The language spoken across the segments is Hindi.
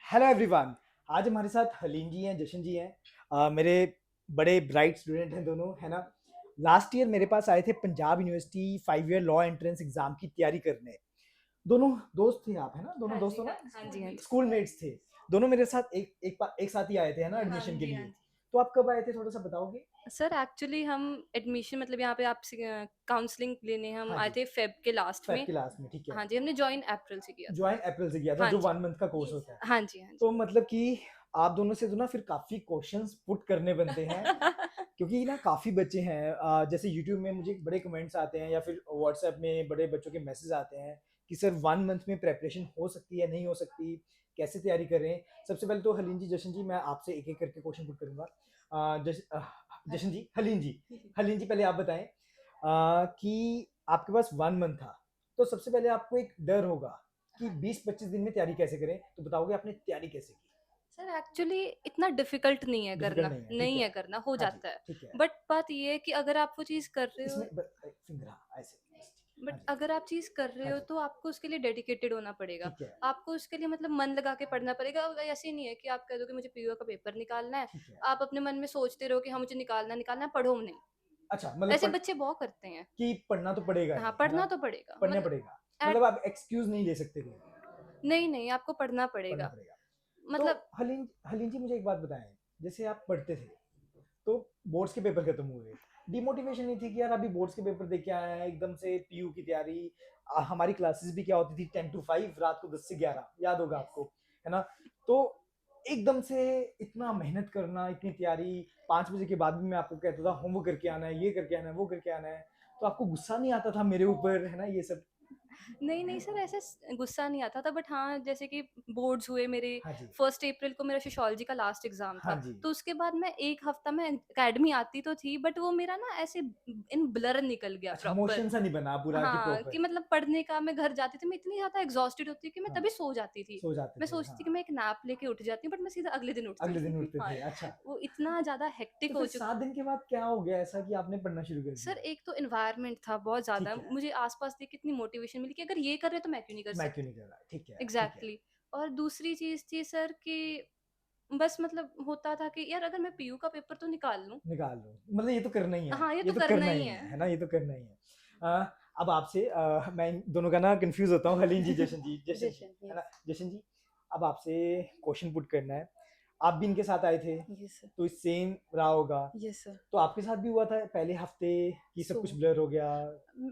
Hello everyone. आज हमारे साथ हलीम जी हैं, जशन जी हैं। मेरे बड़े ब्राइट स्टूडेंट हैं दोनों, है ना। लास्ट ईयर मेरे पास आए थे Punjab university 5 year law entrance exam की तैयारी करने। दोनों दोस्त थे आप, है ना, दोनों हाँ दोस्त जी, हो ना, हाँ जी, हाँ जी। स्कूलमेट्स थे। दोनों मेरे साथ एक साथ ही आए थे, है ना, हाँ एडमिशन के जी, हाँ लिए। जी। तो आप कब आए थे, थोड़ा सा बताओगे? सर एक्चुअली हम एडमिशन मतलब यहाँ पे आपसे काउंसलिंग लेने हम हाँ आए जी, थे फेब के लास्ट फेब में। के लास्ट में, ठीक है। हाँ जी, हमने जॉइन अप्रैल से किया था। ज्वाइन अप्रैल से किया था, हाँ जो जी। 1 मंथ का कोर्स होता है। हाँ जी, हाँ जी। तो मतलब कि आप दोनों से तो ना फिर काफी क्वेश्चंस पुट करने बनते हैं, क्योंकि ना काफ़ी बच्चे हैं। जैसे यूट्यूब में मुझे बड़े कमेंट्स आते हैं या फिर व्हाट्सएप में बड़े बच्चों के मैसेज आते हैं कि सर 1 मंथ में प्रेपरेशन हो सकती है, नहीं हो सकती, कैसे तैयारी करें। सबसे पहले तो हलीम जी, जशन जी, मैं आपसे एक एक करके क्वेश्चन पुट करूंगा। जशन जी, हलीम जी पहले आप बताएं कि आपके पास 1 मंथ था, तो सबसे पहले आपको एक डर होगा कि 20-25 दिन में तैयारी कैसे करें, तो बताओगे आपने तैयारी कैसे की? सर एक्चुअली इतना डिफिकल्ट नहीं है डिफिकल्ट करना, नहीं है, ठीक नहीं है। है करना, हो हाँ जी, जाता है। ठीक है। बट बात ये है कि अगर आप वो चीज़ कर रहे हो, इसमें फिंगर, हाँ ऐसे, बस ठीक है, बट हाँ जी। अगर आप चीज़ कर रहे हाँ हो जी, तो आपको उसके लिए डेडिकेटेड होना पड़ेगा। ठीक है, आपको उसके लिए मतलब मन लगा के पढ़ना पड़ेगा। और ऐसे नहीं है कि आप कह दो कि मुझे पीओ का पेपर निकालना है, ठीक है। आप अपने मन में सोचते रहो कि हाँ मुझे निकालना है, पढ़ो नहीं। अच्छा, मतलब ऐसे बच्चे बहुत करते हैं। कि पढ़ना तो पड़ेगा ही, हाँ, है ना? पढ़ना तो पड़ेगा पढ़ना मतलब पड़ेगा। एट मतलब आप एक्सक्यूज़ नहीं ले सकते कोई, नहीं, नहीं, आपको पढ़ना पढ़ना पड़ेगा। पड़ेगा। तो मतलब हलीम हलीम जी, मुझे एक बात बताएँ, जैसे आप पढ़ते थे, तो बोर्ड्स के पेपर खत्म हुए, डिमोटिवेशन नहीं थी कि यार अभी बोर्ड्स के पेपर दे के आए हैं, एकदम से पीयू की तैयारी। हमारी क्लासेस भी क्या होती थी, 10 टू 5, रात को 10 से 11, याद होगा आपको, है ना? तो एकदम से इतना मेहनत करना, इतनी तैयारी, 5 बजे के बाद भी मैं आपको कहता था होमवर्क करके आना है, ये करके आना है, वो करके आना है, तो आपको गुस्सा नहीं आता था मेरे ऊपर, है ना, ये सब? नहीं, नहीं सर, ऐसे गुस्सा नहीं आता था, बट हाँ, जैसे कि बोर्ड्स हुए मेरे। हाँ जी, 1 अप्रैल को मेरा सोशियोलॉजी का लास्ट एग्ज़ाम हाँ था, जी। तो उसके बाद मैं 1 हफ्ता मैं अकेडमी आती तो थी, बट वो मेरा ना ऐसे इन ब्लर निकल गया अच्छा, प्रॉपर। मोशन सा नहीं बना पूरा कि हाँ, कि प्रॉपर मतलब पढ़ने का मैं घर जाती थी, मैं इतनी ज़्यादा एग्ज़ॉस्टेड होती थी कि मैं हाँ, तभी सो जाती थी। सो जाते मैं थे, सोचती हाँ। थी कि मैं एक नैप लेके उठ जाती हूँ, बट मैं सीधा अगले दिन उठती अगले दिन थी। उठते हाँ, थे, अच्छा। वो इतना ज़्यादा तो हेक्टिक हो फिर चुका। 7 दिन के बाद क्या हो गया ऐसा कि आपने पढ़ना शुरू कर सर दिया? एक तो एनवायरनमेंट था बहुत ज़्यादा, ठीक है, मुझे आस-पास देख के इतनी मोटिवेशन मिली कि अगर ये कर रहे हैं तो मैं क्यों नहीं कर मैं क्यों सकती? नहीं कर रहा? ठीक है, ठीक है। एग्ज़ैक्टली। और दूसरी चीज़ थी सर कि बस मतलब होता था कि यार अगर मैं पीयू का पेपर तो निकाल लूँ। निकाल लो, मतलब ये तो करना ही है, हाँ, ये ये तो तो करना करना ही ही है ना? है। ये तो करना ही है। अब आपसे मैं इन दोनों का ना कन्फ्यूज़ होता हूँ, हलीम जी, जशन जी, जशन, है ना? यस। जशन जी, अब आपसे क्वेश्चन पुट करना है। आप भी इनके साथ आए थे, यस सर। तो सेम रहा होगा। Yes sir. तो आपके साथ भी हुआ था पहले हफ्ते कि सब सो कुछ ब्लर हो गया?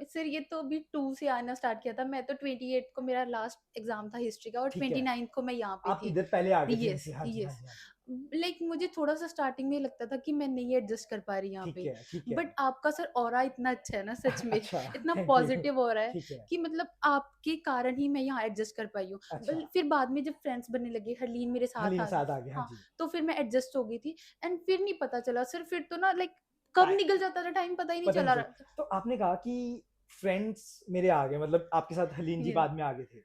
सर ये तो अभी 2 से आना स्टार्ट किया था। मैं तो 28 को मेरा लास्ट एग्ज़ाम था हिस्ट्री का और ठीक है, 29th को मैं यहाँ पे आप थी। इधर पहले आ गए थे यस, इनसे। हाँ जी, हाँ यस। जी, हाँ जी। लाइक मुझे थोड़ा-सा स्टार्टिंग में लगता था कि मैं नहीं एडजस्ट कर पा रही यहाँ ठीक पे। है, ठीक है। बट आपका सर ऑरा इतना अच्छा है ना सच में, अच्छा, इतना थैंक यू। पॉजिटिव ऑरा है ठीक है, कि मतलब आपके कारण ही मैं यहाँ एडजस्ट कर पाई हूँ। अच्छा। फिर बाद में जब फ्रेंड्स बनने लगे, हरलीन मेरे साथ हलीम आ गई। साथ आ गए, हाँ हाँ, जी। तो फिर मैं एडजस्ट हो गई थी। एंड फिर नहीं पता चला सर, फिर तो ना लाइक कब टाइ निकल जाता था टाइम पता ही नहीं पता नहीं चला। चला। तो आपने कहा कि फ्रेंड्स मेरे आ गए, मतलब आपके साथ हलीम जी यस। बाद में आ गए थे।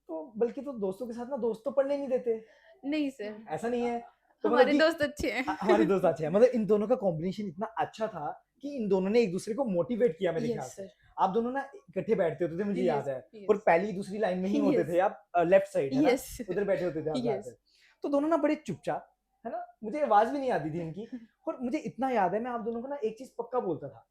तो बल्कि तो दोस्तों के साथ ना दोस्त तो पढ़ने नहीं देते, नहीं सर, ऐसा नहीं है? तो मतलब हमारे कि दोस्त अच्छे हैं। हमारे दोस्त अच्छे हैं, मतलब इन दोनों का कॉम्बिनेशन इतना अच्छा था कि इन दोनों ने एक दूसरे को मोटिवेट किया मेरे ख्याल यस से। सर। आप दोनों ना इकट्ठे बैठते होते थे, मुझे याद यस, है। और यस, पहली दूसरी लाइन में ही होते यस, थे आप, लेफ्ट साइड, है ना? यस, उधर बैठे होते थे आप यस। ज्यादातर। तो दोनों ना बड़े चुपचाप, है ना, मुझे आवाज भी नहीं आती थी इनकी। और मुझे इतना याद है, मैं आप दोनों को ना एक चीज पक्का बोलता था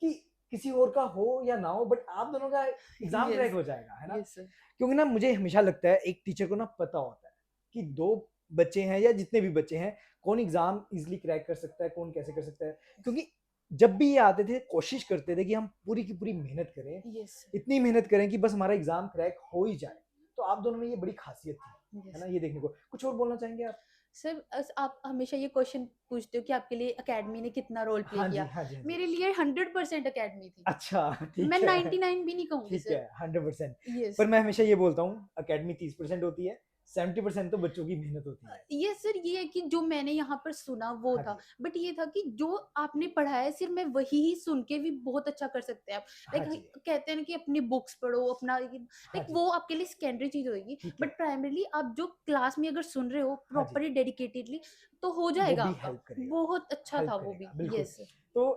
कि किसी और का हो या ना हो, बट आप दोनों का एग्जाम क्रैक यस, हो जाएगा, है ना? Yes sir. क्योंकि ना मुझे हमेशा लगता है एक टीचर को ना पता होता है कि दो बच्चे हैं या जितने भी बच्चे हैं, कौन एग्जाम इजीली क्रैक कर सकता है, कौन कैसे कर सकता है। क्योंकि जब भी ये आते थे, कोशिश करते थे कि हम पूरी की पूरी मेहनत करें, यस, इतनी मेहनत करें कि बस हमारा एग्जाम क्रैक हो ही जाए। तो आप दोनों में ये बड़ी खासियत थी, है यस। ना, ये देखने को। कुछ और बोलना चाहेंगे आप? सर आप हमेशा ये क्वेश्चन पूछते हो कि आपके लिए एकेडमी ने कितना रोल प्ले हाँ जी, किया। हाँ जी, हाँ जी। मेरे लिए 100% एकेडमी थी। अच्छा, ठीक मैं है। 99 भी नहीं कहूँगी ठीक सर। है, 100%। यस। पर मैं हमेशा ये बोलता हूँ, एकेडमी 30% होती है, 70% तो बच्चों की मेहनत होती है। ये सर ये है कि जो मैंने यहाँ पर सुना वो हाँ था। जी, बट ये था कि जो आपने पढ़ा है सिर्फ मैं वही ही सुन के भी बहुत अच्छा कर सकते हैं आप। हाँ लाइक जी, कहते हैं ना कि अपनी बुक्स पढ़ो अपना, हाँ लाइक जी। वो आपके लिए सेकेंडरी चीज होगी। ठीक है, बट प्राइमरीली आप जो क्लास में अगर सुन रहे हो हाँ जी। प्रॉपरली डेडिकेटेडली तो हो वो जाएगा भी आपका। हेल्प करेगा, बहुत अच्छा था हेल्प वो करेगा, भी। बिल्कुल। यस। तो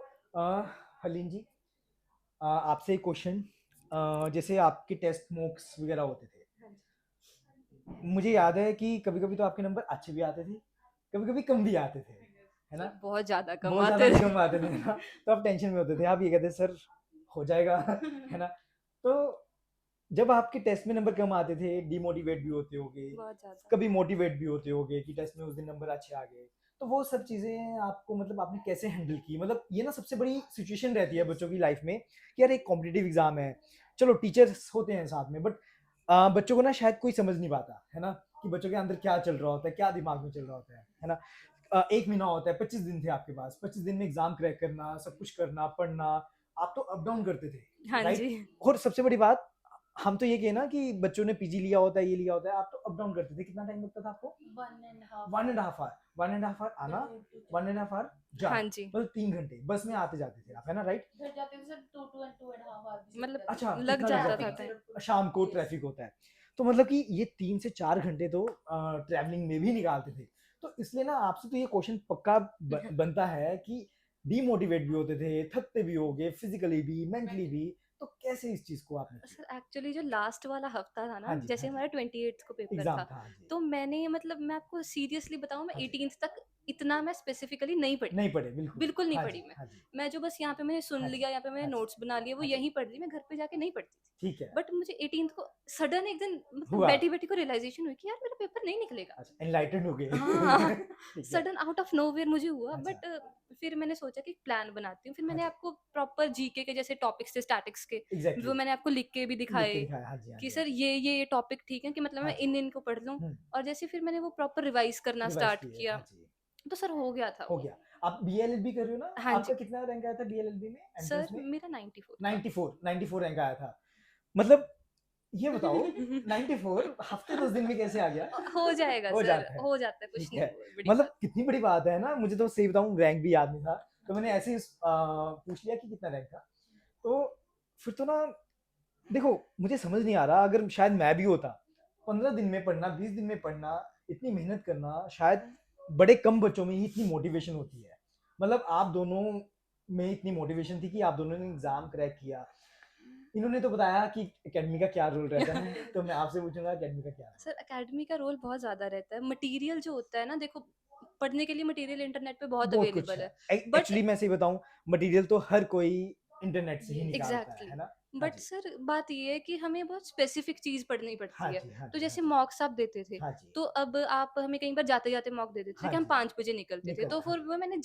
हलीम जी, आपसे एक क्वेश्चन। जैसे आपके टेस्ट मॉक्स वगैरह होते थे, मुझे याद है कि कभी-कभी तो आपके नंबर अच्छे भी आते थे, कभी-कभी कम भी आते थे, है सर ना? बहुत ज़्यादा कम बहुत ज़्यादा आते भी थे। कम आते थे ना, तो आप टेंशन में होते थे, आप ये कहते सर हो जाएगा, है ना? तो जब आपके टेस्ट में नंबर कम आते थे, डिमोटिवेट भी होते होगे, बहुत ज़्यादा। कभी मोटिवेट भी होते होगे कि टेस्ट में उस दिन नंबर अच्छे आ गए, तो वो सब चीज़ें आपको मतलब आपने कैसे हैंडल की? मतलब ये ना सबसे बड़ी सिचुएशन रहती है बच्चों की लाइफ में कि यार एक कॉम्पिटिटिव एग्ज़ाम है, चलो टीचर्स होते हैं साथ में बट बच्चों को ना शायद कोई समझ नहीं पाता, है ना? कि बच्चों के अंदर क्या चल रहा होता है, क्या दिमाग में चल रहा होता है ना? 1 महीना होता है, 25 दिन थे आपके पास, 25 दिन में एग्ज़ाम क्रैक करना, सब कुछ करना, पढ़ना, आप तो अप डाउन करते थे, हाँ राइट? जी। और सबसे बड़ी बात हम तो ये कहे ना कि बच्चों ने पीजी लिया होता है, ये लिया होता है, आप तो अप डाउन करते थे। कितना टाइम लगता था आपको? 1 and half hour 1 and half hour आना, 1 एंड हाफ आवर हाँ जाना, जी। मतलब 3 घंटे बस में आते-जाते थे आप, है ना? राइट? मतलब अच्छा, लग इतना लग जाता जाता था था। टाइम। शाम को ट्रैफिक होता है। तो मतलब कि ये 3 से 4 घंटे तो ट्रैवलिंग में भी निकालते थे। तो इसलिए ना आपसे तो ये क्वेश्चन पक्का बनता है कि डीमोटिवेट भी होते थे, थकते भी होगे, फिजिकली भी, मेंटली भी, तो कैसे इस चीज़ को आपने किया? सर एक्चुअली जो लास्ट वाला हफ्ता था ना, हाँ जी, हाँ जैसे जी। हमारा 28th को पेपर एग्ज़ाम था, था, हाँ जी। तो मैंने मतलब मैं आपको सीरियसली बताऊँ, मैं हाँ जी। 18th तक इतना मैं स्पेसिफिकली नहीं पढ़ी। नहीं पढ़े, बिल्कुल। बिल्कुल नहीं हाँ पढ़ी जी, मैं। हाँ जी। मैं जो बस यहाँ पे मैंने सुन हाँ जी, लिया, यहाँ पे मैंने हाँ जी, नोट्स बना लिए, वो हाँ जी। यहीं पढ़ ली, मैं घर पे जाके नहीं पढ़ती थी। ठीक है, बट मुझे 18th को सडन एक दिन मतलब हुआ। बैठी-बैठी को रियलाइज़ेशन हुई कि यार मेरा पेपर नहीं निकलेगा। अच्छा, एनलाइटेंड हो गए। हाँ, ठीक है। सडन आउट ऑफ नोवेयर मुझे हुआ, अच्छा, बट फिर मैंने सोचा कि प्लान बनाती हूँ। फिर हाँ मैंने जी। आपको प्रॉपर जीके के जैसे टॉपिक्स थे स्टैटिक्स के, एग्ज़ैक्टली। वो मैंने आपको लिख के भी लिख के दिखाए दिखाया। हाँ जी, हाँ कि जी, हाँ सर जी। ये टॉपिक ठीक है कि मतलब हाँ मैं जी। इन को पढ़ लूँ। हुँ, और जैसे फिर मैंने वो प्रॉपर रिवाइज़ करना रिवाइज़ स्टार्ट किए। किया, हाँ जी, तो सर हो गया था हो वो। गया। आप बीएलएलबी कर रहे हो ना? हाँ आपका जी, कितना रैंक आया था बीएलएलबी में एंट्रेंस सर में? मेरा 94 था। 94, 94 रैंक आया था। मतलब ये बताओ 94 हफ़्ते 10 दिन में कैसे आ गया? हो जाएगा हो सर, जाता है। हो जाता है, कुछ ठीक नहीं है। हुआ, बड़ी मतलब बात। कितनी बड़ी बात है ना, मुझे तो सही बताऊँ रैंक भी याद नहीं था। तो मैंने ऐसे ही पूछ लिया कि कितना रैंक था। तो फिर तो ना देखो मुझे समझ नहीं आ रहा अगर शायद मैं भी होता 15 दिन में पढ़ना 20 दिन में पढ़ना इतनी मेहनत करना शायद बड़े कम बच्चों में ही इतनी मोटिवेशन होती है मतलब आप दोनों में इतनी मोटिवेशन थी कि आप दोनों ने एग्जाम क्रैक किया इन्होंने तो बताया कि एकेडमी का क्या रोल रहता है तो मैं आपसे पूछूंगा एकेडमी का क्या रोल सर एकेडमी का रोल बहुत ज़्यादा रहता है। मटीरियल जो होता है ना, देखो पढ़ने के लिए मटीरियल इंटरनेट पे बहुत बहुत कुछ अवेलेबल है है। बट एक्चुअली मैं सही बताऊं मटेरियल तो हर कोई इंटरनेट से ही निकालता है एग्ज़ैक्टली। ना हाँ बट जी सर बात ये है कि हमें बहुत स्पेसिफिक चीज़ पढ़नी हाँ पड़ती है। जी हाँ तो जी हाँ जैसे जी मॉक्स आप देते थे, हाँ जी तो अब आप हमें कई बार जाते-जाते मॉक दे देते थे हाँ कि हम जी 5 बजे निकलते थे। तो हाँ फिर जी वो मैंने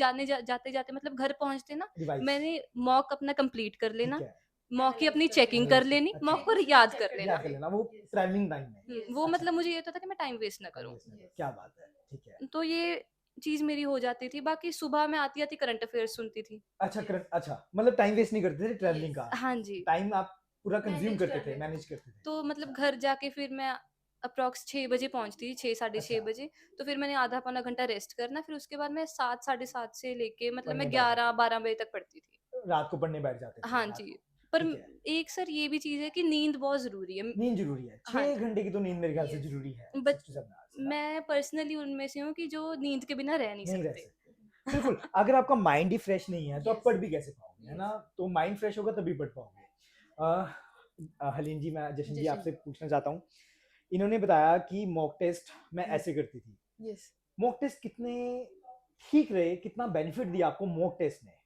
जाते-जाते मतलब घर पहुँचते ना, रिवाइज मैंने मॉक अपना कंप्लीट कर ठीक लेना, है मॉक की अपनी चेकिंग कर एनालाइज कर लेनी, अच्छा मॉक को याद कर याद लेना। कर लेना वो ट्रैवलिंग टाइम में वो अच्छा मतलब मुझे ये होता था कि मैं टाइम वेस्ट ना टाइम करूँ। वेस्ट नहीं करो। क्या बात है ठीक है तो ये चीज़ मेरी हो जाती थी। बाकी सुबह मैं आती-आती करंट अफ़ेयर्स सुनती थी। अच्छा करंट अच्छा मतलब टाइम वेस्ट नहीं करते थे ट्रैवलिंग का हाँ जी। टाइम आप पूरा कंज्यूम करते थे मैनेज करते थे तो मतलब अच्छा घर जाके फिर मैं अप्रॉक्स 6 बजे पहुँचती थी, 6 साढ़े 6 अच्छा बजे। तो फिर मैंने आधा पौना घंटा रेस्ट करना, फिर उसके बाद मैं 7 साढ़े 7 से लेके मतलब पढ़ने मैं बैठ जाते 11-12 बजे तक पढ़ती थी। थे रात को पढ़ने बैठ जाते थे हाँ रात जी। को पर ठीक है एक सर ये भी चीज़ है कि नींद बहुत ज़रूरी है। नींद जरूरी है हाँ 6 घंटे की तो नींद मेरे ख्याल से जरूरी है बट 6 to 7 hours है ना मैं पर्सनली उनमें से हूँ कि जो नींद के बिना रह नहीं नहीं रह सकते। सकते बिल्कुल अगर आपका माइंड ही फ्रेश नहीं है तो आप पढ़ भी कैसे पाओगे है ना तो माइंड फ्रेश होगा तभी पढ़ पाओगे हलीन जी मैं जशन जी आपसे पूछना चाहता हूँ इन्होंने बताया कि मॉक टेस्ट मैं ऐसे करती थी मॉक टेस्ट कितने ठीक रहे कितना बेनिफिट दिया आपको मॉक टेस्ट ने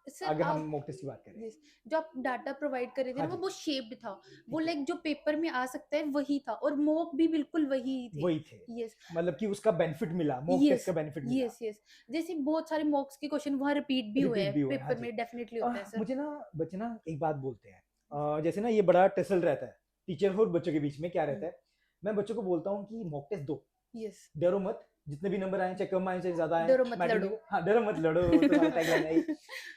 सर अगर हम आप मॉक टेस्ट की बात करें यस जो आप डाटा प्रोवाइड कर रहे थे हाँ ना वो जी बहुत शेप्ड था वो ठीक है लाइक जो पेपर में आ सकता है वही था और मॉक भी बिल्कुल वही थे वही थे यस मतलब कि उसका बेनिफिट मिला मॉक टेस्ट यस का बेनिफिट मिला यस यस जैसे बहुत सारे मॉक्स के क्वेश्चन वहाँ रिपीट भी हुए रिपीट हैं भी हुए हाँ पेपर जी में डेफिनेटली होता है सर मुझे ना बच्चे ना एक बात बोलते हैं जैसे ना ये बड़ा टसल रहता है टीचर और बच्चों के बीच में क्या रहता है मैं बच्चों को बोलता हूँ कि मॉक टेस्ट दो यस डरो मत जितने भी नंबर आए चाहे कम आए चाहे ज्यादा आए डरो मत मैटर लड़ो नहीं हाँ डरो मत लड़ो तुम्हारा टैगलाइन है ही।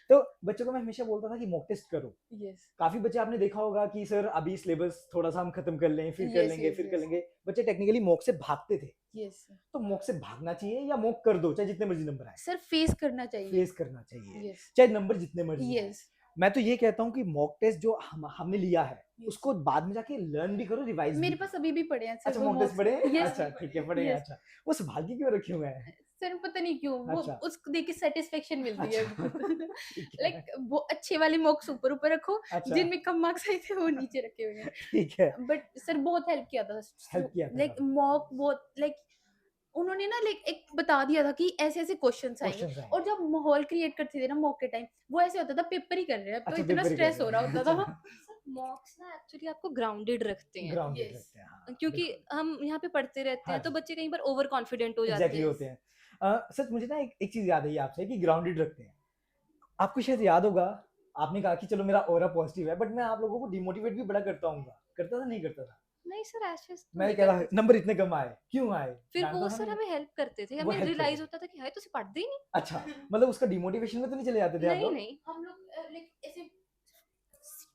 तो बच्चों को मैं हमेशा बोलता था कि मॉक टेस्ट करो यस काफी बच्चे आपने देखा होगा कि सर अभी सिलेबस थोड़ा सा हम खत्म कर लें फिर कर यस लेंगे यस फिर कर यस लेंगे बच्चे टेक्निकली मॉक से भागते थे यस तो मॉक से भागना चाहिए या मॉक कर दो चाहे जितने मर्जी नंबर आए सर फेस करना चाहिए फेस करना चाहिए यस चाहे नंबर जितने मर्जी आए यस मैं तो ये कहता हूँ कि मॉक टेस्ट जो हमने लिया है यस उसको बाद में जाके लर्न भी करो रिवाइज भी मेरे पास करो अभी भी पड़े हैं सर अच्छा वो मॉक टेस्ट मॉक्स पढ़े यस अच्छा ठीक है पढ़े यस अच्छा वो संभाल के क्यों रखे हुए हैं सर पता नहीं क्यों वो अच्छा। उसको देख के सेटिस्फेक्शन मिलती है। अच्छा। ठीक है। लाइक वो अच्छे वाले मॉक्स ऊपर ऊपर रखो, अच्छा। जिनमें कम मार्क्स आए थे वो नीचे रखे हुए हैं। ठीक है। बट सर बहुत हेल्प किया था, हेल्प किया था लाइक काफ़ी। मॉक बहुत लाइक उन्होंने ना लाइक एक बता दिया था कि ऐसे ऐसे क्वेश्चंस आएंगे। क्वेश्चन्स और आएँगे। जब माहौल क्रिएट करते थे ना मॉक के टाइम, वो ऐसे होता था पेपर ही कर रहे हैं, अब तो अच्छा इतना पेपर ही कर स्ट्रेस रहे हो रहा हैं। होता था। अच्छा। सर मॉक्स ना एक्चुअली आपको ग्राउंडेड रखते हैं, ग्राउंडेड यस रखते हैं, हाँ, क्योंकि बिल्कुल। हम यहाँ पे पढ़ते रहते हाँ हैं तो जी, बच्चे कई बार ओवर कॉन्फिडेंट हो जाते एग्ज़ैक्टली हैं। होते हैं। सच मुझे ना एक चीज़ याद आई आपसे कि ग्राउंडेड रखते हैं। आपको शायद याद होगा, आपने कहा कि चलो मेरा ऑरा पॉज़िटिव है, बट मैं आप लोगों को डिमोटिवेट भी बड़ा करता हूँगा। करता था, नहीं करता था? नहीं सर, ऐसे तो मैं नहीं कह रहा करते थे। नंबर इतने कम आए, क्यों आए? फिर वो डाँटता था सर नहीं? हमें हेल्प करते थे, वो हमें हेल्प करते रियलाइज थे। होता था कि हाय तुसी पढ़ते ही नहीं। अच्छा, मतलब उसका डिमोटिवेशन में तो नहीं चले जाते थे आप नहीं लोग? नहीं। हम लोग लाइक ऐसे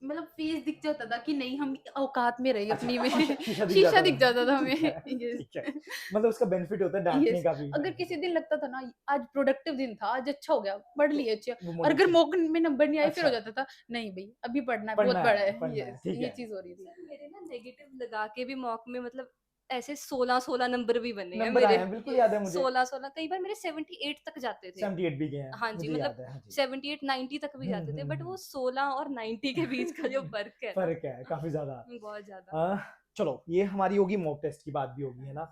मतलब फेस दिख जाता था कि नहीं हम औकात में रही अच्छा, अपनी में। शीशा दिख शीशा जाता दिख था। जाता था ठीक हमें। है, यस। ठीक है। मतलब उसका बेनिफिट होता है डाँटने यस। का भी। अगर किसी दिन लगता था ना आज प्रोडक्टिव दिन था, आज अच्छा हो गया, पढ़ तो लिए अच्छे, वो और अगर मोटिवेशन मॉक में नंबर नहीं आए फिर हो अच्छा, जाता था नहीं भई अभी पढ़ना है, बहुत पढ़ना है, यस ठीक ये है। चीज़ हो रही थी। सर मेरे ना नेगेटिव लगा के भी मॉक में मतलब ऐसे 16-16 नंबर भी बने हैं नंबर आए मेरे। हैं, बिल्कुल याद यस। है मुझे। 16-16 कई बार मेरे 78 तक जाते थे। 78 भी गए हैं, हाँ जी, मुझे मतलब याद है, हाँ जी। 78-90 तक भी जाते थे, बट वो हुँ। 16 और 90 के बीच का जो फ़र्क है ना, फ़र्क है काफ़ी ज़्यादा। बहुत ज़्यादा। अ, चलो ये हमारी होगी मॉक टेस्ट की बात भी होगी, है ना?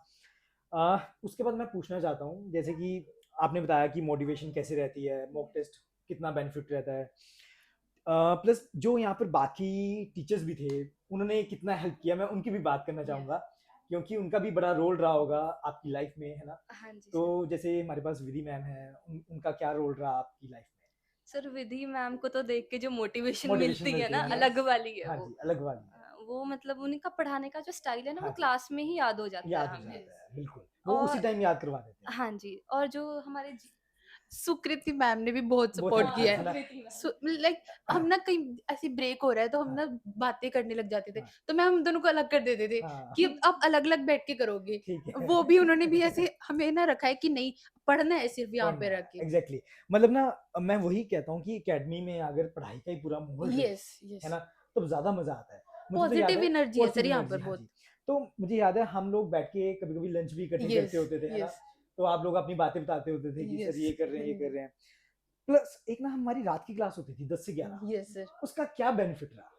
उसके बाद मैं पूछना चाहता हूँ, जैसे कि आपने बताया कि मोटिवेशन कैसे रहती है, मॉक टेस्ट कितना बेनिफिट रहता है। प्लस जो यहाँ पर बाकी टीचर्स भी थे, उन्होंने कितना हेल्प किया, मैं उनकी भी बात करना चाहूँगा, क्योंकि उनका भी बड़ा रोल रहा होगा आपकी लाइफ में, है ना? हाँ जी तो सर। जैसे हमारे पास विधि मैम हैं, उनका क्या रोल रहा आपकी लाइफ में? सर विधि मैम को तो देख के जो मोटिवेशन मोटिवेशन मिलती है मिलती ना, है ना? अलग वाली है हाँ वो। जी, अलग वाली है। वो मतलब उनका पढ़ाने का जो स्टाइल है ना, वो हाँ जी, क्लास में ही याद हो जाता है याद हो हमें। जाता है, बिल्कुल। वो उसी और टाइम याद करवा देते हैं। हाँ जी, और जो हमारे सुकृति मैम ने भी बहुत बहुत सपोर्ट हेल्प किया किया, है है। ना? लाइक हम ना कहीं ऐसे ब्रेक हो रहा है तो हम हाँ, ना बातें करने लग जाते थे, हाँ, तो मैं हम दोनों को अलग कर देते थे हाँ, कि अब आप अलग अलग बैठ के करोगे। ठीक है। वो भी उन्होंने भी ऐसे हमें ना रखा है कि नहीं पढ़ना है सिर्फ यहाँ पढ़ना पे है, रख के। एग्ज़ैक्टली। मतलब ना मैं वही कहता हूँ कि अकेडमी में अगर पढ़ाई का ही पूरा माहौल रहे, यस है यस ना? तब ज़्यादा मज़ा आता है। मुझे तो याद पॉजिटिव है एनर्जी है सर पॉज़िटिव यहाँ एनर्जी, पर हाँ बहुत। जी। तो मुझे याद है हम लोग बैठ के कभी-कभी लंच भी इकट्ठे करते यस होते थे, है ना? यस तो आप लोग अपनी बातें बताते होते थे कि सर यस ये कर रहे हैं, ये कर रहे हैं। प्लस एक ना हमारी रात की क्लास होती थी 10 से 11, यस सर। उसका क्या बेनिफिट रहा?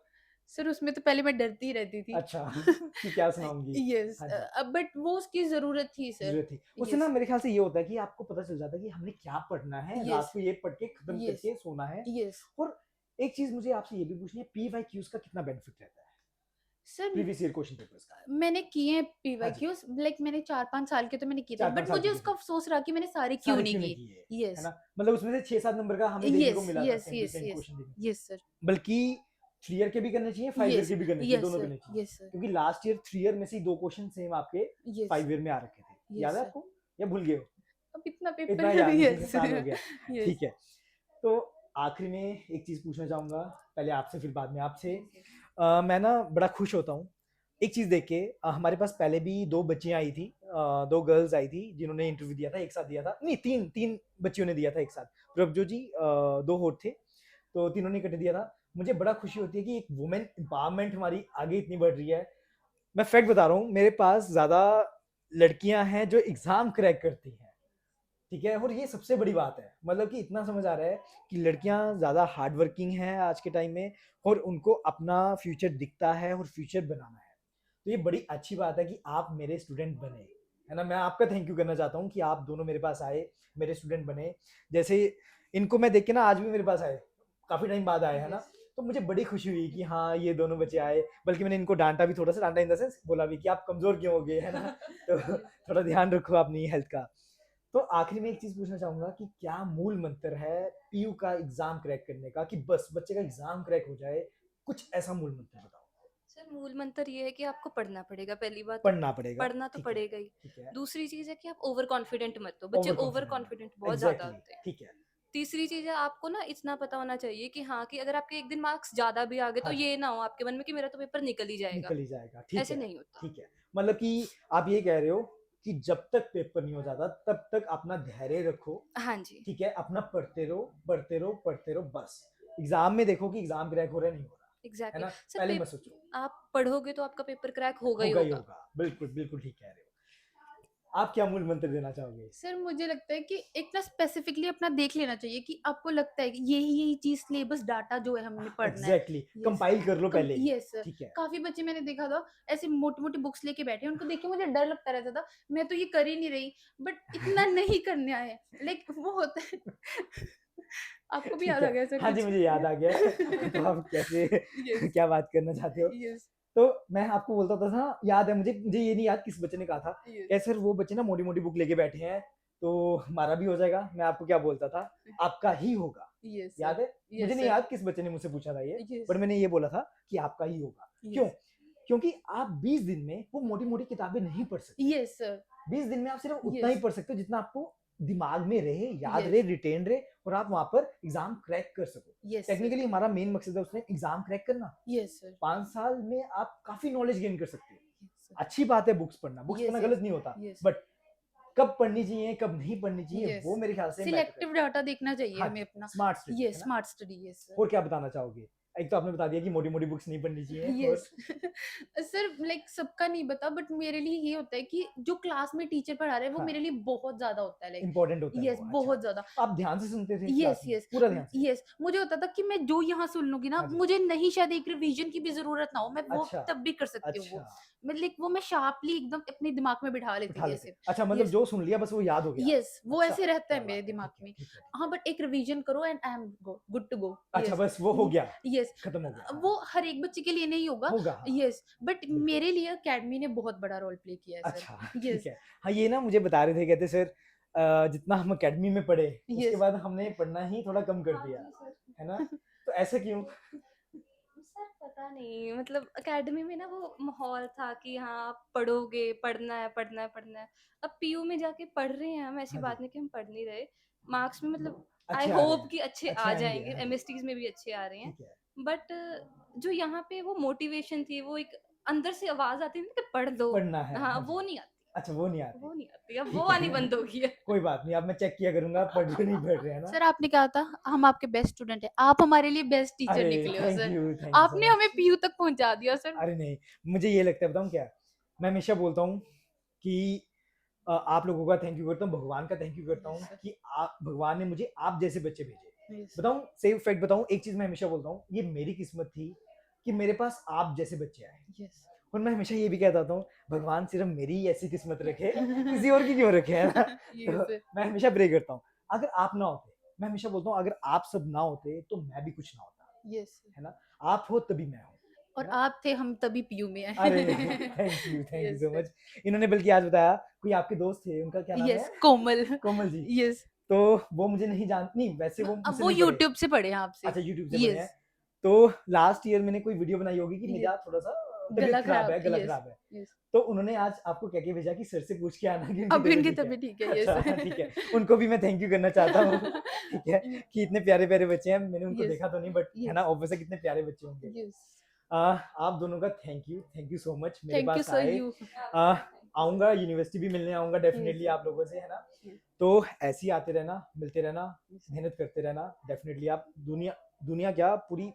सर उसमें तो पहले मैं डरती रहती थी। अच्छा कि क्या सुनाऊँगी? यस हाँ जी। बट वो उसकी जरूरत थी सर। ज़रूरत थी। उससे ना यस मेरे ख्याल से ये होता है कि आपको पता चल जाता है कि हमने क्या पढ़ना है, रात यस को ये पढ़ के खत्म यस करके सोना है। यस और एक चीज़ मुझे आपसे ये भी पूछनी है, पीवाईक्यूज़ का कितना बेनिफिट रहता है? Sir previous year question papers का? मैंने किए हैं हाँ जी, पीवाईक्यूज लाइक मैंने 4-5 साल के तो मैंने किए थे, 4-5 बट साल मुझे की उसका किए थे। अफ़सोस रहा कि मैंने सारे क्यों सारे नहीं क्यों नहीं किए। किए, है यस, ना? मतलब उसमें से 6-7 नंबर का हमें देखने को यस, मिला था yes, same too yes, same yes, question देखने को। यस सर, बल्कि 3 ईयर के भी करने चाहिए, 5 ईयर यस, के भी करने चाहिए, यस दोनों सर, करने चाहिए। यस सर, क्योंकि लास्ट ईयर 3 ईयर में से ही 2 क्वेश्चन सेम आपके यस, 5 ईयर में आ रखे थे। याद यस है सर। आपको? या भूल गए हो? अब इतना इतना पेपर याद नहीं, इतने यस, साल हो गया। यस, ठीक है। तो आखिरी में एक चीज़ पूछना चाहूँगा, पहले आपसे फिर बाद में आपसे। मैं ना बड़ा खुश होता हूँ, एक चीज़ देख के हमारे पास पहले भी 2 बच्चियाँ आई थी, 2 गर्ल्स आई थी जिन्होंने इंटरव्यू दिया था, एक साथ दिया था। नहीं 3 बच्चियों ने दिया था एक साथ। प्रभजोत जी 2 और थे, तो तीनों ने इकट्ठे दिया था। मुझे बड़ा खुशी होती है कि एक वुमेन एम्पावरमेंट हमारी आगे इतनी बढ़ रही है। मैं फैक्ट बता रहा हूँ, मेरे पास ज़्यादा लड़कियाँ हैं जो एग्ज़ाम क्रैक करती हैं। ठीक है, और ये सबसे बड़ी बात है, मतलब कि इतना समझ आ रहा है कि लड़कियां ज़्यादा हार्ड वर्किंग हैं आज के टाइम में, और उनको अपना फ्यूचर दिखता है और फ्यूचर बनाना है। तो ये बड़ी अच्छी बात है कि आप मेरे स्टूडेंट बने, है ना? मैं आपका थैंक यू करना चाहता हूँ कि आप दोनों मेरे पास आए, मेरे स्टूडेंट बने। जैसे इनको मैं देख के ना आज भी मेरे पास आए, काफ़ी टाइम बाद आए, है ना? तो मुझे बड़ी खुशी हुई कि हाँ ये दोनों बच्चे आए, बल्कि मैंने इनको डांटा भी, थोड़ा सा डांटा इन द सेंस, बोला भी कि आप कमज़ोर क्यों हो गए, है ना? तो थोड़ा ध्यान रखो अपनी हेल्थ का। तो आखिरी में एक चीज पूछना चाहूंगा कि क्या मूल मंत्र है पीयू का एग्जाम क्रैक करने का, कि बस बच्चे का एग्जाम क्रैक हो जाए, कुछ ऐसा मूल मंत्र बताओ। सर मूल मंत्र ये है कि आपको पढ़ना पड़ेगा, पहली बात तो पढ़ना पड़ेगा, पढ़ना तो ठीक है, पड़ेगा ही। ठीक है। दूसरी चीज़ है कि आप ओवर कॉन्फिडेंट मत हो, बच्चे ओवर ओवर कॉन्फिडेंट कॉन्फिडेंट मत, बहुत ज़्यादा एग्जैक्टली, होते हैं। ठीक है। तीसरी चीज़ है आपको ना इतना पता होना चाहिए कि हाँ, कि अगर आपके एक दिन मार्क्स ज़्यादा भी आ गए तो हाँ जी, ये ना हो आपके मन में कि मेरा तो पेपर निकल ही जाएगा, निकल ही जाएगा, ठीक ऐसे है, नहीं होता। ठीक है। मतलब कि आप ये कह रहे हो कि जब तक पेपर नहीं हो जाता तब तक अपना धैर्य रखो, हाँ जी, ठीक है, अपना पढ़ते रहो, पढ़ते रहो, पढ़ते रहो, बस एग्जाम में देखो कि एग्जाम क्रैक हो रहा है, नहीं हो रहा, है एग्ज़ैक्टली। ना? सर पहले मत सोचो, आप पढ़ोगे तो आपका पेपर क्रैक होगा ही होगा ही होगा। होगा, बिल्कुल बिल्कुल ठीक कह रहे हो। आप क्या मूल मंत्र देना चाहोगे? सर मुझे लगता है कि एक ना स्पेसिफिकली अपना देख लेना चाहिए कि आपको लगता है कि यही चीज सिलेबस डाटा जो है हमने पढ़ना है। एग्जैक्टली, यस कंपाइल कर लो पहले ही। Yes sir. ठीक है। काफी बच्चे मैंने देखा था ऐसे मोटी मोटी बुक्स लेके बैठे हैं, उनको देख के मुझे डर लगता रहता था, मैं तो ये कर ही नहीं रही, बट इतना नहीं करना है, लाइक वो होता है। आपको भी ठीक याद आ है, गया सर हाँ जी कुछ? मुझे याद आ गया है। तो आप कैसे यस क्या बात करना चाहते हो? यस तो मैं आपको बोलता था ना, याद है मुझे, मुझे ये नहीं याद किस बच्चे ने कहा था, यस क्या सर वो बच्चे ना मोटी मोटी बुक लेके बैठे हैं तो हमारा भी हो जाएगा। मैं आपको क्या बोलता था, आपका ही होगा। यस याद है? मुझे यस नहीं सर याद किस बच्चे ने मुझसे पूछा था ये, यस बट मैंने ये बोला था कि आपका ही होगा। क्यों? यस क्योंकि आप 20 दिन में वो मोटी मोटी किताबें नहीं पढ़ सकते। यस सर 20 दिन में आप सिर्फ उतना ही यस पढ़ सकते हो जितना आपको दिमाग में रहे, याद रहे, यस रिटेन रहे, और आप वहां पर एग्जाम क्रैक कर सको। यस सर टेक्निकली हमारा मेन मकसद है उसमें एग्जाम क्रैक करना। यस सर 5 साल में आप काफी नॉलेज गेन कर सकते हो। यस सर अच्छी बात है बुक्स पढ़ना, बुक्स यस पढ़ना यस गलत नहीं होता, यस बट कब पढ़नी चाहिए कब नहीं पढ़नी चाहिए यस वो मेरे ख्याल से मैटर सिलेक्टिव करता डाटा देखना चाहिए है। हाँ हमें जी, अपना। स्मार्ट स्टडी यस है ना। स्मार्ट स्टडी यस सर और क्या बताना चाहोगे? एक तो आपने बता दिया कि मोटी मोटी बुक्स नहीं पढ़नी चाहिए, और यस सर लाइक सबका नहीं बता, बट मेरे लिए ये होता है कि जो क्लास में टीचर पढ़ा रहे हैं वो हाँ मेरे लिए बहुत ज्यादा होता है, लाइक इंपॉर्टेंट होता है यस वो। अच्छा, बहुत ज्यादा। तो आप ध्यान से सुनते थे यस क्लास में, यस पूरा ध्यान से? यस मुझे होता था कि मैं जो यहाँ सुन लूंगी ना, हाँ जी। मुझे नहीं शायद एक रिवीजन की भी जरूरत ना हो, मैं वो अच्छा, तब भी कर सकती हूँ। वो अच्छा, मैं लाइक वो मैं शार्पली एकदम अपने दिमाग में बिठा लेती उठा थी लेते। ऐसे। अच्छा, मतलब यस जो सुन लिया बस वो याद हो गया। यस वो अच्छा, ऐसे रहता क्या है मेरे बात है। दिमाग ठीक है, में। ठीक है, ठीक हाँ बट एक रिवीजन करो and I am good to go. है। अच्छा, यस बस वो हो गया, यस खत्म हो गया। वो हर एक बच्चे के लिए नहीं होगा। होगा, हाँ, यस बट बिल्कुल। मेरे लिए एकेडमी ने बहुत बड़ा रोल प्ले किया है सर। अच्छा, ठीक यस है। हाँ, ये ना मुझे बता रहे थे, कहते सर जितना हम अकेडमी में पढ़े, उसके यस बाद हमने पढ़ना ही थोड़ा कम कर दिया, है ना? तो ऐसा क्यों? सर पता नहीं, मतलब एकेडमी में ना वो माहौल था कि हाँ आप पढ़ोगे, पढ़ना है पढ़ना है पढ़ना है। अब पीयू में जाके पढ़ रहे हैं हम, ऐसी हाँ जी, बात नहीं कि हम पढ़ नहीं रहे। मार्क्स में मतलब आई अच्छे आ रहे होप हैं, कि अच्छे अच्छे आ आएँगे, जाएंगे, हाँ जी, एमएसटीज में भी अच्छे आ रहे हैं। ठीक है। बट जो यहाँ पे वो मोटिवेशन थी, वो एक अंदर से आवाज आती थी ना कि पढ़ लो। पढ़ना है, हाँ हाँ वो जी। नहीं आती, अच्छा, वो नहीं आती, वो नहीं आती, अब वो ठीक आनी है। बंद हो गई है। कोई बात नहीं, अब मैं चेक किया करूँगा आप पढ़ रहे हो, नहीं पढ़ रहे, है ना? सर आपने कहा था हम आपके बेस्ट स्टूडेंट हैं, आप हमारे लिए बेस्ट टीचर अरे निकले हो सर। थैंक यू सो आपने हमें मच। पीयू तक पहुंचा दिया सर। अरे नहीं, मुझे ये लगता है, बताऊँ क्या? मैं हमेशा बोलता हूँ कि आप लोगों का थैंक यू करता हूँ, भगवान का थैंक यू करता हूँ यस सर कि आप, भगवान ने मुझे आप जैसे बच्चे भेजे। यस बताऊँ, सेम फैक्ट बताऊँ, एक चीज़ मैं हमेशा बोलता हूँ, ये मेरी किस्मत थी कि मेरे पास आप जैसे बच्चे आए। यस और मैं हमेशा ये भी कहता हूँ, भगवान सिर्फ मेरी ही ऐसी किस्मत रखे, किसी और की क्यों रखे, है ना? यस तो सर मैं हमेशा प्रे करता हूँ, अगर आप ना होते, मैं हमेशा बोलता हूँ अगर आप सब ना होते तो मैं भी कुछ ना होता, यस है ना? आप हो तभी मैं हूँ, और है ना? आप थे हम तभी पीयू में आए। अरे thank you yes so sir much. इन्होंने बल्कि आज बताया, कोई आपके दोस्त थे, उनका क्या नाम है? यस कोमल। कोमल जी। यस तो वो मुझे नहीं जान, नहीं वैसे वो अब मुझसे वो नहीं पढ़े। यूट्यूब से पढ़े हैं आपसे। अच्छा, यूट्यूब से पढ़े हैं। यस तो लास्ट ईयर मैंने कोई वीडियो बनाई होगी कि यस मेरा थोड़ा-सा गला तबीयत खराब खराब है, गला यस खराब है। यस तो उन्होंने आज आपको कह के भेजा कि सर से पूछ के आना कि उनकी अभी तबीयत उनकी ठीक है। तबीयत ठीक है। अच्छा, यस ठीक है। उनको भी मैं थैंक यू करना चाहता हूँ, ठीक है, कि इतने प्यारे-प्यारे बच्चे हैं। मैंने उनको यस देखा तो नहीं, बट है यस ना, ऑब्वियस है कितने प्यारे बच्चे होंगे। यस आप दोनों का थैंक यू सो मच मेरे थैंक यू पास सर आए। यू। अ, आऊँगा, यूनिवर्सिटी भी मिलने आऊँगा यस डेफिनिटली आप लोगों से, है ना? यस तो ऐसे ही आते रहना, मिलते रहना, मेहनत करते रहना, डेफिनिटली आप दुनिया दुनिया क्या पूरी,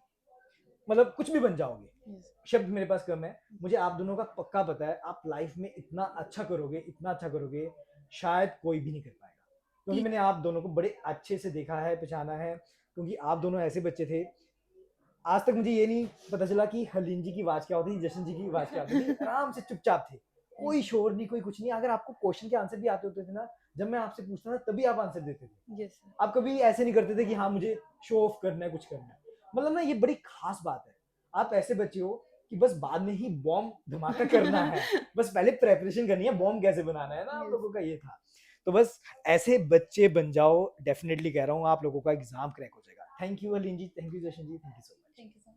मतलब कुछ भी बन जाओगे। यस शब्द मेरे पास कम है, मुझे आप दोनों का पक्का पता है, आप लाइफ में इतना अच्छा करोगे, इतना अच्छा करोगे, शायद कोई भी नहीं कर पाएगा। क्योंकि मैंने आप दोनों को बड़े अच्छे से देखा है, पहचाना है, क्योंकि आप दोनों ऐसे बच्चे थे, आज तक मुझे ये नहीं पता चला कि हलीन जी की आवाज़ क्या होती थी, जशन जी की आवाज़ क्या होती थी, आराम से चुपचाप थे। कोई शोर नहीं, कोई कुछ नहीं। अगर आपको क्वेश्चन के आंसर भी आते होते थे ना, जब मैं आपसे पूछता था तभी आप आंसर देते थे। यस आप कभी ऐसे नहीं करते थे कि हाँ मुझे शो ऑफ करना है, कुछ करना है। मतलब ना, ये बड़ी खास बात है। आप ऐसे बच्चे हो कि बस बाद में ही बॉम्ब धमाका करना है, बस पहले प्रेपरेशन करनी है, बॉम्ब कैसे बनाना है ना, आप यस लोगों का ये था। तो बस ऐसे बच्चे बन जाओ, डेफिनेटली कह रहा हूँ आप लोगों का एग्जाम क्रैक हो जाएगा। Thank you Haleen ji, thank you Jashan ji, thank you so much. Thank you